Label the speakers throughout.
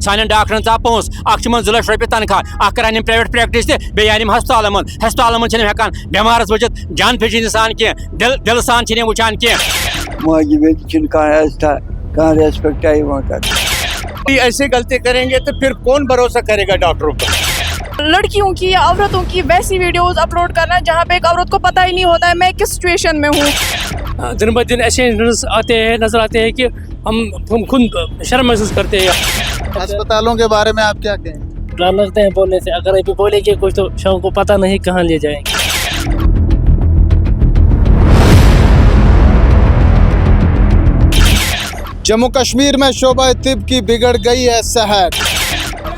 Speaker 1: सान डॉक्टरन चा पोस अख 2 लाख रुपये तनख्वाह करान प्राइवेट प्रैक्टिस तह हस्पताल मन हेकान बेमारस बचित जान पेचीनी सान कह दिल सान वुचान कह
Speaker 2: रेस्पेक्ट कर
Speaker 3: ऐसे गलती करेंगे तो फिर कौन भरोसा करेगा डॉक्टरों पर।
Speaker 4: लड़कियों की या औरतों की वैसी वीडियोस अपलोड करना जहाँ पे एक औरत को पता ही नहीं होता है मैं किस सिचुएशन में हूँ।
Speaker 5: दिन ब दिन ऐसे नजर आते हैं कि हम खुद शर्म महसूस करते हैं।
Speaker 6: अस्पतालों के बारे में आप क्या कहें?
Speaker 5: डर लगते हैं बोलने से, अगर अभी बोलेंगे कुछ तो शाम को पता नहीं कहाँ ले जाएंगे।
Speaker 6: जम्मू कश्मीर में शोबा तिब की बिगड़ गई है सेहत।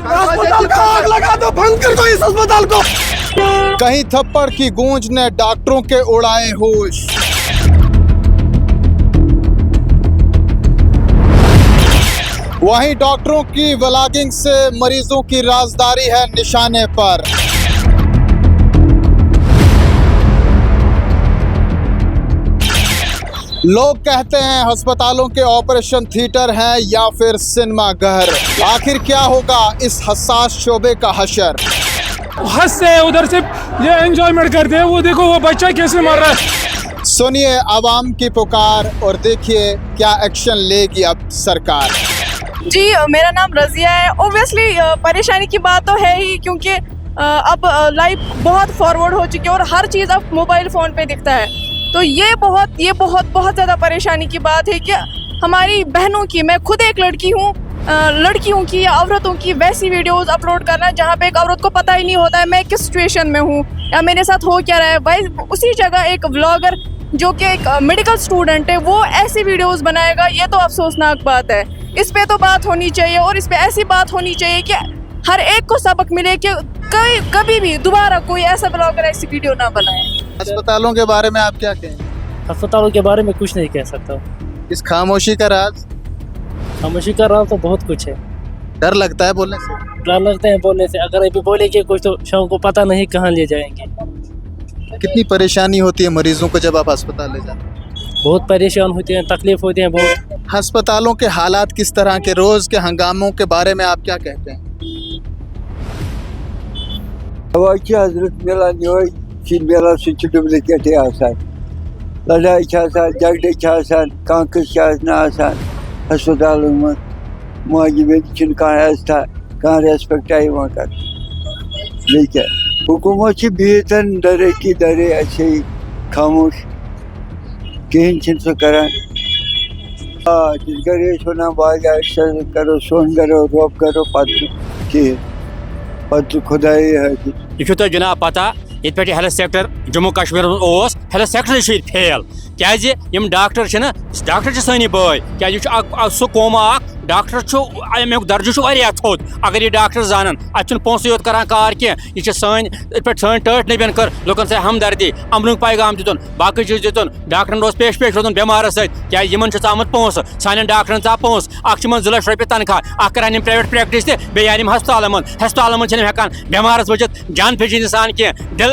Speaker 3: अस्पताल का आग लगा दो, भंग कर दो इस अस्पताल को।
Speaker 6: कहीं थप्पड़ की गूंज ने डॉक्टरों के उड़ाए होश। वहीं डॉक्टरों की व्लॉगिंग से मरीजों की राजदारी है निशाने पर। लोग कहते हैं अस्पतालों के ऑपरेशन थिएटर हैं या फिर सिनेमा घर। आखिर क्या होगा इस हसास शोबे का हशर?
Speaker 7: हंसते हैं उधर से, ये एंजॉयमेंट करते हैं, वो देखो वो बच्चा कैसे मर रहा है।
Speaker 6: सुनिए आवाम की पुकार और देखिए क्या एक्शन लेगी अब सरकार।
Speaker 4: जी मेरा नाम रज़िया है। ओब्वियसली परेशानी की बात तो है ही, क्योंकि अब लाइफ बहुत फॉरवर्ड हो चुकी है और हर चीज़ अब मोबाइल फ़ोन पे दिखता है। तो ये बहुत ज़्यादा परेशानी की बात है कि हमारी बहनों की, मैं खुद एक लड़की हूँ, लड़कियों की या औरतों की वैसी वीडियोस अपलोड करना जहाँ पे एक औरत को पता ही नहीं होता है मैं किस सिचुएशन में हूँ या मेरे साथ हो क्या रहा है। भाई उसी जगह एक व्लॉगर जो कि एक मेडिकल स्टूडेंट है वो ऐसी वीडियोस बनाएगा, ये तो अफसोसनाक बात है। इस पे तो बात होनी चाहिए और इस पे ऐसी बात होनी चाहिए कि हर एक को सबक मिले कि कभी भी दोबारा कोई ऐसा ब्लॉगर ऐसी वीडियो ना बनाए।
Speaker 6: अस्पतालों के बारे में आप क्या कहें?
Speaker 5: अस्पतालों के बारे में कुछ नहीं कह सकता।
Speaker 6: इस खामोशी का राज?
Speaker 5: खामोशी का राज तो बहुत कुछ है।
Speaker 6: डर लगता है बोलने से?
Speaker 5: डर लगते हैं बोलने से, अगर अभी बोलेंगे कुछ तो शाम को पता नहीं कहाँ ले जाएंगे।
Speaker 6: कितनी परेशानी होती है मरीजों को जब आप अस्पताल ले जाते हैं?
Speaker 5: बहुत परेशान होते हैं, तकलीफ होती है बहुत।
Speaker 6: अस्पतालों के हालात किस तरह के, रोज के हंगामों के बारे में आप क्या कहते हैं?
Speaker 2: हजरत मिलान मिलान सह डुप्लिकेट लड़ाई झगड़े कांकस अस्पताल मुआवजे कह रेस्पेक्ट कर क्या हुकूमत बिहतन दरे की दरे ऐसे खामोश कहें सह कर वन करो सोन करो रोब करो पत खुदाई है।
Speaker 1: यह तुम जनाब पता ये पे health sector Jammu Kashmir health sector fail क्या डॉक्टर डॉक्टर सानी बाय क्या सह कौमा डॉक्टर अमुक दर्ज थोद अगर ये डॉक्टर जानन अत पोंसे योत करान कार कह यह सन टट नबियन कर लुकन से हमदर्दी अमन पैगाम दितुन बाकी चीज दितुन डॉक्टरन पेश पेश रोदन बेमारस क्या आमत पोस सान डॉक्टरन चा पोस अख 2 लाख रुपये तनख्वाह करान प्राइवेट प्रैक्टिस तह हस्पताल मन हेकान बेमारस बचित जान पेचीनी सान कह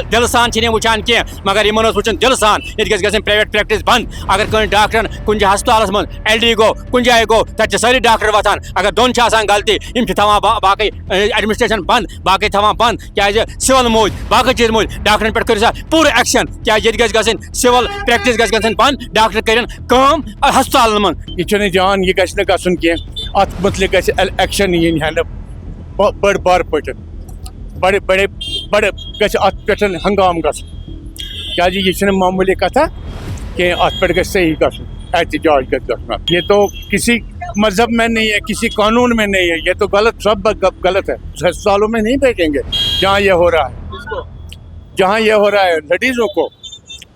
Speaker 1: दिल सान वुचान कह मगर इन वुचन दिल सान ये गई प्राइवेट प्रैक्टिस बंद। अगर कहीं डॉक्टर कुछ हस्पताल मन LD गो कुछ जाए गो तक सारी डॉक्टर वतान अगर दोन गलती इन बाकी एडमिनिस्ट्रेशन बंद बाकी बंद क्या सिविल मूज बाकी चीज मूज डॉक्टरन पे कर पूरे एक्शन क्या ये गई सिविल प्रैक्टिस गई बंद डॉक्टर कम हस्पताल मन
Speaker 3: यह जान यह गसन कह अत मुतलिक एक्शन इन बड़ बार पे बड़े बड़े बड़े अत पे हंगाम क्या यह मामूली कथा कि अत पे सही एहतजाज गना। ये तो किसी मजहब में नहीं है, किसी कानून में नहीं है, ये तो गलत, सब गलत है। अस्पतालों में नहीं भेजेंगे जहाँ ये हो रहा है, जहाँ ये हो रहा है लेडीज़ों को,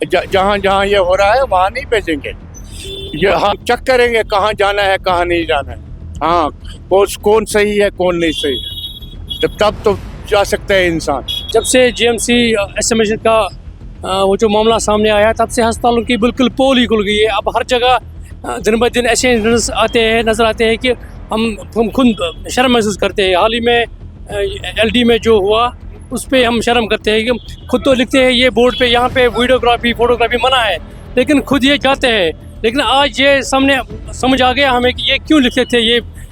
Speaker 3: जहाँ जहाँ ये हो रहा है वहाँ नहीं भेजेंगे। ये हाँ चेक करेंगे कहाँ जाना है कहाँ नहीं जाना है, हाँ कौन सही है कौन नहीं सही है, तब तो जा सकते हैं इंसान।
Speaker 5: जब से GMC एसएमएस का वो जो मामला सामने आया तब से अस्पतालों की बिल्कुल पोल ही खुल गई है। अब हर जगह दिन ब दिन ऐसे नज़र आते हैं कि हम खुद शर्म महसूस करते हैं। हाल ही में LD में जो हुआ उस पर हम शर्म करते हैं कि खुद तो लिखते हैं ये बोर्ड पे यहाँ पे वीडियोग्राफी फोटोग्राफी मना है, लेकिन खुद ये चाहते हैं। लेकिन आज ये सामने समझ आ गया हमें कि ये क्यों लिखते थे,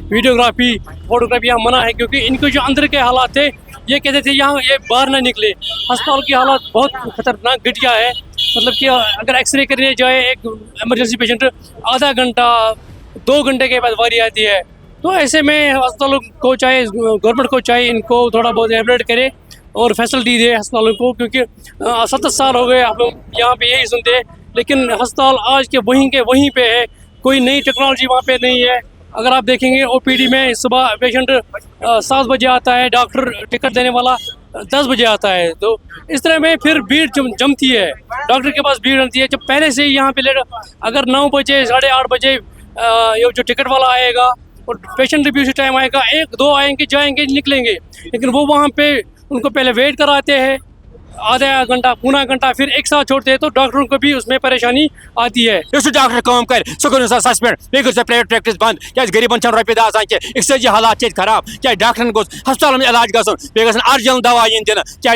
Speaker 5: वीडियोग्राफी फोटोग्राफी यहाँ मना है, क्योंकि इनके जो अंदर के हालात थे ये कहते थे यहाँ ये बाहर ना निकले। अस्पताल की हालत बहुत खतरनाक घटिया है, मतलब कि अगर एक्सरे करने जाए एक इमरजेंसी पेशेंट आधा घंटा 2 घंटे के बाद बारी आती है। तो ऐसे में अस्पतालों को चाहे गवर्नमेंट को चाहे इनको थोड़ा बहुत एवरेट करे और फैसिलिटी दे अस्पतालों को, क्योंकि 70 साल हो गए हम लोग यहाँ पे यही सुनते हैं, लेकिन अस्पताल आज के वहीं पे है, कोई नई टेक्नोलॉजी वहाँ पे नहीं है। अगर आप देखेंगे ओपीडी में सुबह पेशेंट 7 बजे आता है, डॉक्टर टिकट देने वाला 10 बजे आता है, तो इस तरह में फिर भीड़ जमती है, डॉक्टर के पास भीड़ जमती है। जब पहले से ही यहाँ पे अगर 9 बजे 8:30 बजे ये जो टिकट वाला आएगा और पेशेंट रिव्यू से टाइम आएगा, 1-2 आएंगे जाएंगे निकलेंगे, लेकिन वो वहाँ पे उनको पहले वेट कराते हैं आधा घंटा पौना घंटा, फिर एक साथ छोड़ते हैं, तो डॉक्टरों को भी उसमें परेशानी आती है।
Speaker 1: डॉक्टर काम कर सस्पेंड बेगर प्राइवेट प्रैक्टिस बंद क्या गरीबन रुपये दह आसान क्या हालात खराब क्या डॉक्टरन गोस हस्पताल में इलाज गन अर्जिनल दवा इन दिन क्या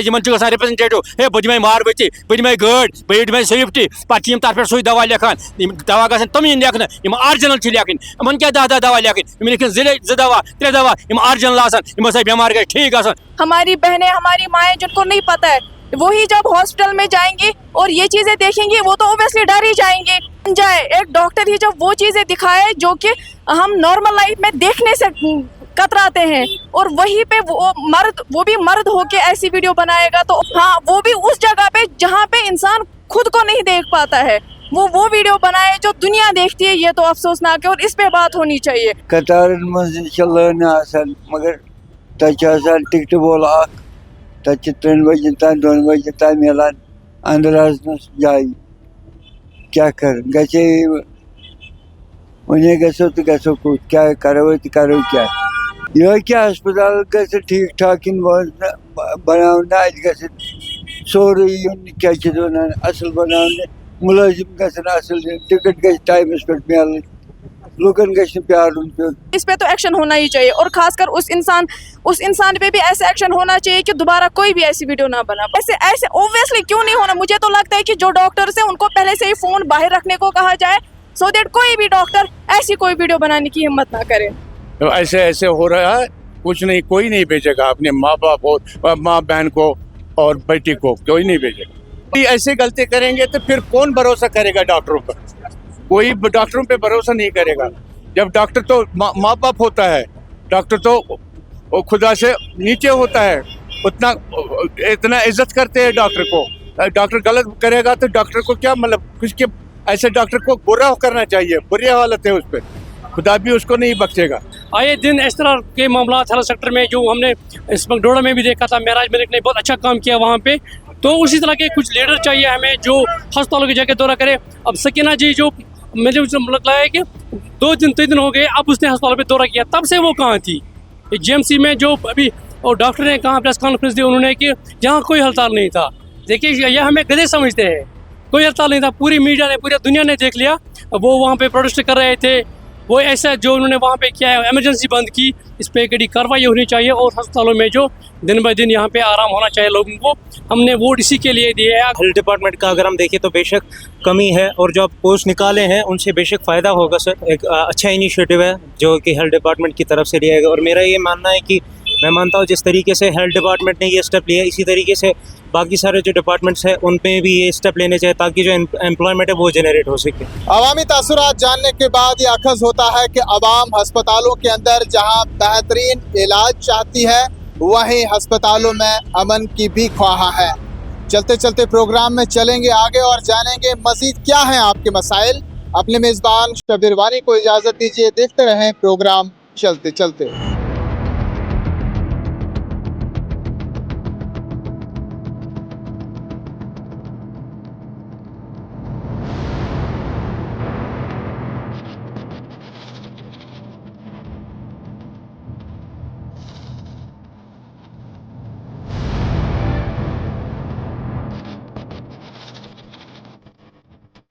Speaker 1: रिप्रेजेंटेटिव है बह दिमे मारबती बह दिमे गाड़ी बह दिमे स्विफ्ट पे तथ पे सुई दवा लिखान दवा गन तम इन लेखन अर्जिनल लेखन इन क्या 10 दवा लेखन लिखन 2 दवा 3 दवा अर्जिनल आसान बेमार गए ठीक आसान।
Speaker 4: हमारी बहनें हमारी माएँ जिनको नहीं पता है वही जब हॉस्पिटल में जाएंगे और ये चीजें देखेंगे वो तो ऑब्वियसली डर ही जाएंगे। जाए एक डॉक्टर ही जब वो चीजें दिखाए जो कि हम नॉर्मल लाइफ में देखने से कतराते हैं, और वहीं पे वो भी मर्द होके ऐसी वीडियो बनाएगा, तो हाँ वो भी उस जगह पे जहाँ पे इंसान खुद को नहीं देख पाता है, वो वीडियो बनाए जो दुनिया देखती है, ये तो अफसोसनाक है और इस पे बात होनी चाहिए।
Speaker 2: कतार मगर टिकट बोल तक 3 बजे तक 2 बजे तक मिलान अंदर जाए क्या कर गए उन्हें गो तो गो कूद क्या करो तो करो क्या यह क्या अस्पताल गए ठीक ठाक बना सोरे क्या असल बना मुलाजिम गल टिकट गई टाइमस पे मिल लुकन प्यार
Speaker 4: इस पे तो एक्शन होना ही चाहिए, और खासकर उस इंसान पे भी ऐसा एक्शन होना चाहिए कि दोबारा कोई भी ऐसी वीडियो ना बना। ऐसे ऑब्वियसली क्यों नहीं होना, मुझे तो लगता है कि जो डॉक्टर्स हैं उनको पहले से ही फोन बाहर रखने को कहा जाए, सो दैट कोई भी डॉक्टर ऐसी कोई वीडियो बनाने की हिम्मत ना करे।
Speaker 3: तो ऐसे हो रहा है, कुछ नहीं, कोई नहीं भेजेगा अपने माँ बाप और माँ बहन को और बेटी को, कोई नहीं भेजेगा। ऐसे गलती करेंगे तो फिर कौन भरोसा करेगा डॉक्टरों पर, कोई डॉक्टरों पे भरोसा नहीं करेगा। जब डॉक्टर तो माँ बाप होता है, डॉक्टर तो खुदा से नीचे होता है, इतना इज्जत करते हैं डॉक्टर को। डॉक्टर गलत करेगा तो डॉक्टर को क्या मतलब, किसके ऐसे डॉक्टर को बुरा करना चाहिए, बुरी हालत है उस पर, खुदा भी उसको नहीं बख्शेगा।
Speaker 5: आए दिन इस तरह के मामला हेल्थ सेक्टर में जो हमने इस मकडोड़ा में भी देखा था, महराज मलिक ने बहुत अच्छा काम किया वहाँ पे, तो उसी तरह के कुछ लीडर चाहिए हमें जो अस्पतालों की जगह दौरा करे। अब सकीना जी जो मुझे लगता है कि 2-3 दिन हो गए, अब उसने अस्पताल पे दौरा किया, तब से वो कहाँ थी। जीएमसी में जो अभी और डॉक्टर ने कहा प्रेस कॉन्फ्रेंस दी उन्होंने कि यहाँ कोई हड़ताल नहीं था। देखिए यह हमें गधे समझते हैं, कोई हड़ताल नहीं था, पूरी मीडिया ने पूरी दुनिया ने देख लिया, वो वहाँ पे प्रोटेस्ट कर रहे थे, वो ऐसा जो उन्होंने वहाँ पे किया है, इमरजेंसी बंद की, इस पर कड़ी कार्रवाई होनी चाहिए, और अस्पतालों में जो दिन ब दिन यहाँ पे आराम होना चाहिए लोगों को, हमने वोट इसी के लिए दिए है।
Speaker 8: हेल्थ डिपार्टमेंट का अगर हम देखें तो बेशक कमी है, और जो आप पोस्ट निकाले हैं उनसे बेशक फ़ायदा होगा सर। एक अच्छा इनिशिएटिव है जो कि हेल्थ डिपार्टमेंट की तरफ से लिया गया, और मेरा ये मानना है कि मैं मानता हूँ जिस तरीके से हेल्थ डिपार्टमेंट ने ये स्टेप लिया, इसी तरीके से बाकी सारे जो डिपार्टमेंट्स हैं उन पे भी ये स्टेप लेने चाहिए, ताकि जो एम्प्लॉयमेंट है वो जनरेट हो सके।
Speaker 6: अवामी तासुरात जानने के बाद ये अखज़ होता है कि अवाम अस्पतालों के अंदर जहाँ बेहतरीन इलाज चाहती है, वहीं अस्पतालों में अमन की भी ख्वाह है। चलते चलते प्रोग्राम में चलेंगे आगे और जानेंगे मज़ीद क्या हैं आपके मसाइल। अपने मेज़बान शबीर वानी को इजाज़त दीजिए, देखते रहें प्रोग्राम चलते चलते।